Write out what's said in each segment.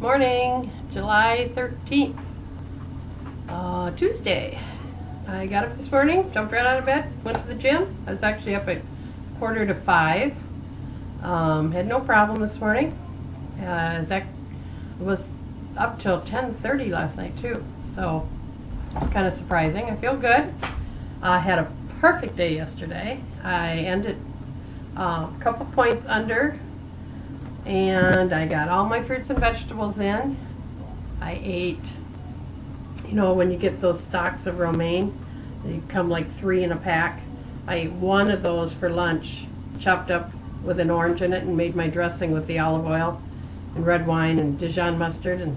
Morning, July 13th, Tuesday. I got up this morning, jumped right out of bed, went to the gym. I was actually up at 4:45. Had no problem this morning. That was up till 10:30 last night too, so it's kind of surprising. I feel good. I had a perfect day yesterday. I ended a couple points under, and I got all my fruits and vegetables in. I ate, you know, when you get those stalks of romaine, they come like 3 in a pack. I ate one of those for lunch, chopped up with an orange in it, and made my dressing with the olive oil and red wine and Dijon mustard, and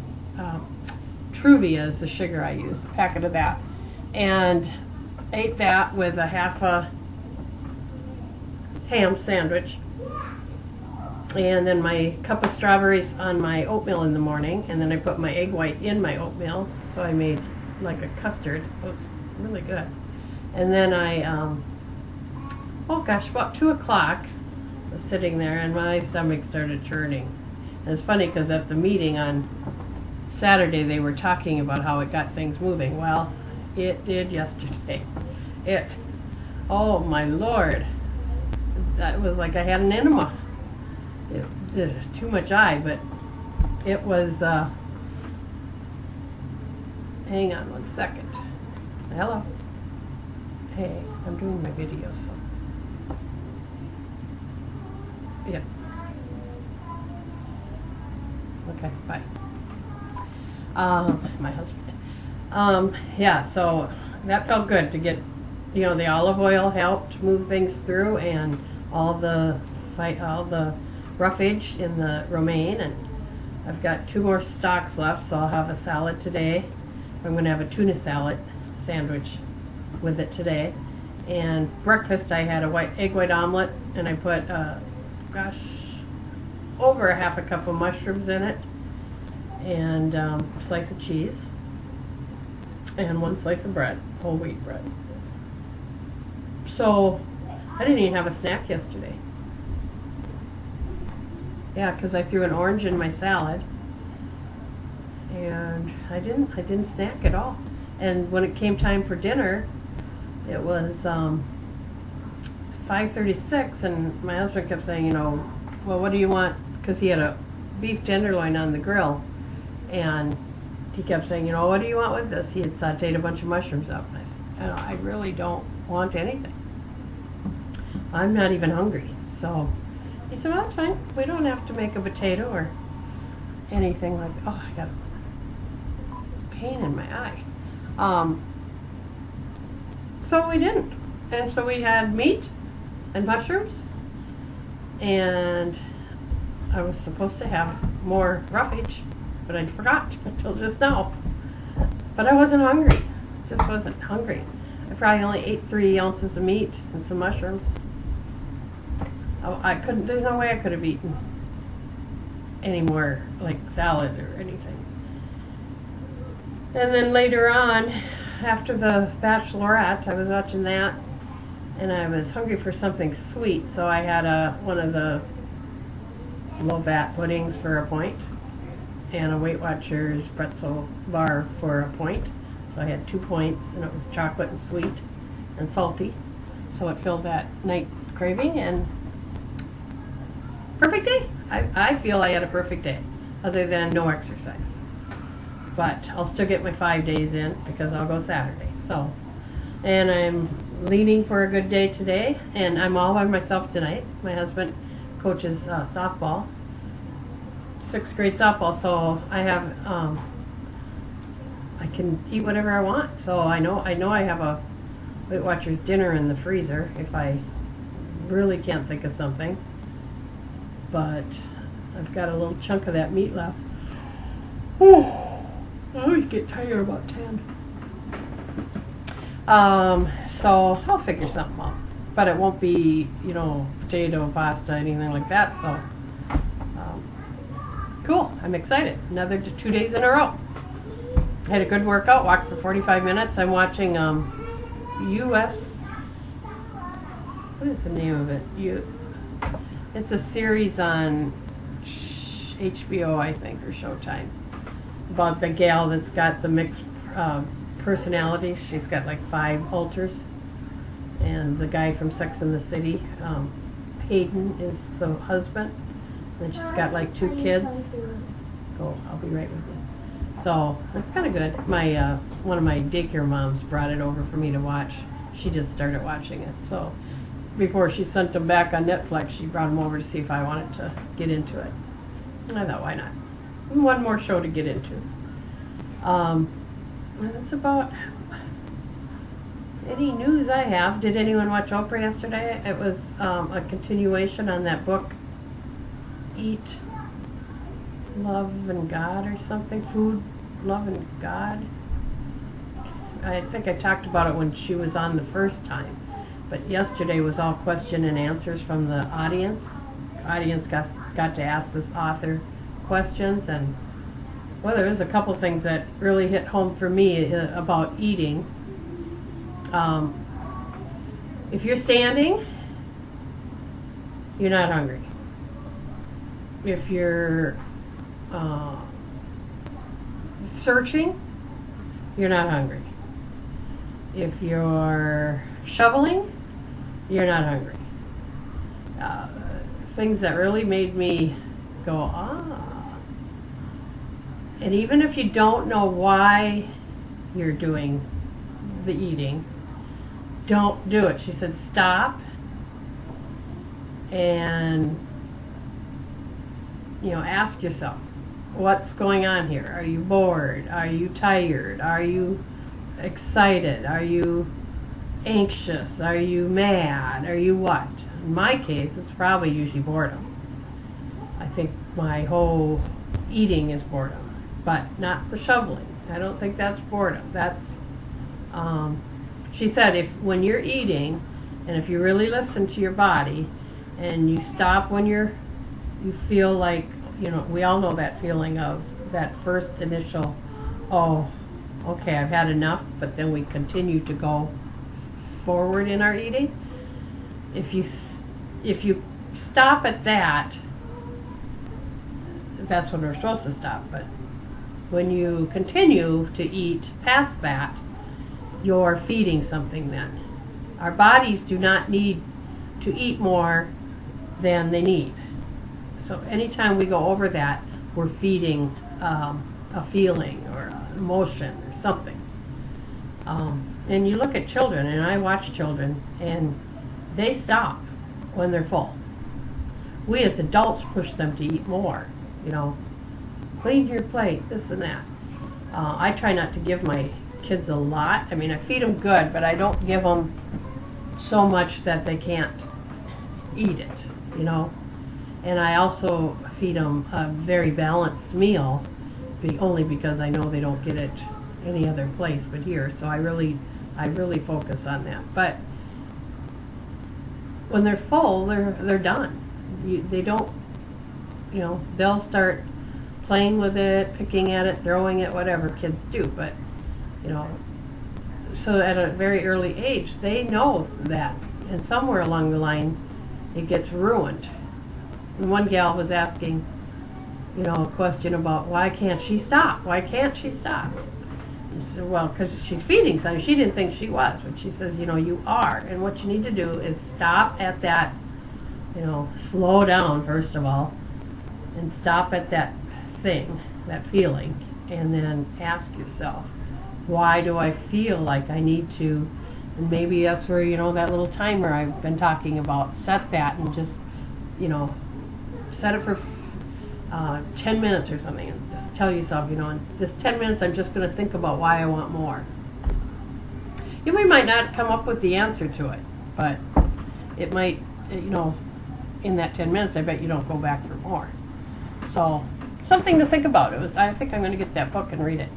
Truvia is the sugar I use, a packet of that. And ate that with a half a ham sandwich, and then my cup of strawberries on my oatmeal in the morning, and then I put my egg white in my oatmeal, so I made like a custard. It was really good. And then I, oh gosh, about 2 o'clock, I was sitting there and my stomach started churning. And it's funny because at the meeting on Saturday they were talking about how it got things moving. Well, it did yesterday. Oh my Lord. That was like I had an enema. It was too much eye, but it was, hang on one second. Hello. Hey, I'm doing my video, so. Yeah. Okay, bye. My husband. Yeah, so that felt good to get, you know, the olive oil helped move things through, and all the roughage in the romaine, and I've got 2 more stalks left, so I'll have a salad today. I'm going to have a tuna salad sandwich with it today. And breakfast I had a egg white omelet, and I put, gosh, over a half a cup of mushrooms in it, and a slice of cheese, and 1 slice of bread, whole wheat bread. So I didn't even have a snack yesterday. Yeah, because I threw an orange in my salad, and I didn't snack at all. And when it came time for dinner, it was 5:36, and my husband kept saying, you know, well, what do you want? Because he had a beef tenderloin on the grill, and he kept saying, you know, what do you want with this? He had sauteed a bunch of mushrooms up, and I said, I really don't want anything. I'm not even hungry. So he said, well, that's fine. We don't have to make a potato or anything like that. Oh, I got a pain in my eye. So we didn't. And so we had meat and mushrooms, and I was supposed to have more roughage, but I forgot until just now. But I wasn't hungry. Just wasn't hungry. I probably only ate 3 ounces of meat and some mushrooms. I couldn't, there's no way I could have eaten any more, like salad or anything. And then later on, after the Bachelorette, I was watching that, and I was hungry for something sweet, so I had one of the low-fat puddings for a point, and a Weight Watchers pretzel bar for a point. So I had 2 points, and it was chocolate and sweet and salty, so it filled that night craving, and perfect day. I feel I had a perfect day, other than no exercise. But I'll still get my 5 days in because I'll go Saturday. So, and I'm leaning for a good day today, and I'm all by myself tonight. My husband coaches softball, 6th grade softball, so I have I can eat whatever I want. So I know I have a Weight Watchers dinner in the freezer if I really can't think of something. But I've got a little chunk of that meat left. Oh, I always get tired about 10. So I'll figure something out. But it won't be, you know, potato, pasta, anything like that. So, cool. I'm excited. Another 2 days in a row. I had a good workout. Walked for 45 minutes. I'm watching US. What is the name of it? It's a series on HBO, I think, or Showtime, about the gal that's got the mixed personalities. She's got like 5 alters. And the guy from Sex and the City, Hayden, is the husband. And she's got like 2 kids. Oh, I'll be right with you. So that's kind of good. My one of my daycare moms brought it over for me to watch. She just started watching it. So before she sent them back on Netflix, she brought them over to see if I wanted to get into it. And I thought, why not? One more show to get into. And that's about any news I have. Did anyone watch Oprah yesterday? It was a continuation on that book, Eat, Love, and God, or something. Food, Love, and God. I think I talked about it when she was on the first time. But yesterday was all question and answers from the audience. The audience got to ask this author questions, and well, there was a couple things that really hit home for me about eating. If you're standing, you're not hungry. If you're searching, you're not hungry. If you're shoveling, you're not hungry. Things that really made me go, ah. And even if you don't know why you're doing the eating, don't do it. She said stop and, ask yourself, what's going on here? Are you bored? Are you tired? Are you excited? Are you anxious? Are you mad? Are you what? In my case, it's probably usually boredom. I think my whole eating is boredom, but not the shoveling. I don't think that's boredom. That's, she said, when you're eating, and if you really listen to your body, and you stop when you feel like, we all know that feeling of that first initial, oh, okay, I've had enough, but then we continue to go forward in our eating. If you stop at that, that's when we're supposed to stop. But when you continue to eat past that, you're feeding something then. Our bodies do not need to eat more than they need. So anytime we go over that, we're feeding a feeling or an emotion or something. And you look at children, and I watch children, and they stop when they're full. We as adults push them to eat more. Clean your plate, this and that. I try not to give my kids a lot. I mean, I feed them good, but I don't give them so much that they can't eat it, And I also feed them a very balanced meal, only because I know they don't get it any other place but here. So I really focus on that. But when they're full, they're done. They don't, they'll start playing with it, picking at it, throwing it, whatever kids do. But so at a very early age, they know that, and somewhere along the line, it gets ruined. And one gal was asking, a question about why can't she stop? Why can't she stop? She said, well, because she's feeding something. She didn't think she was, but she says, you are. And what you need to do is stop at that, slow down, first of all, and stop at that thing, that feeling, and then ask yourself, why do I feel like I need to? And maybe that's where, that little timer I've been talking about, set that and just, set it for 10 minutes or something, and just tell yourself, in this 10 minutes I'm just going to think about why I want more. You might not come up with the answer to it, but it might, in that 10 minutes I bet you don't go back for more. So, something to think about. I think I'm going to get that book and read it.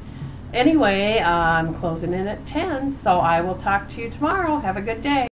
Anyway, I'm closing in at 10, so I will talk to you tomorrow. Have a good day.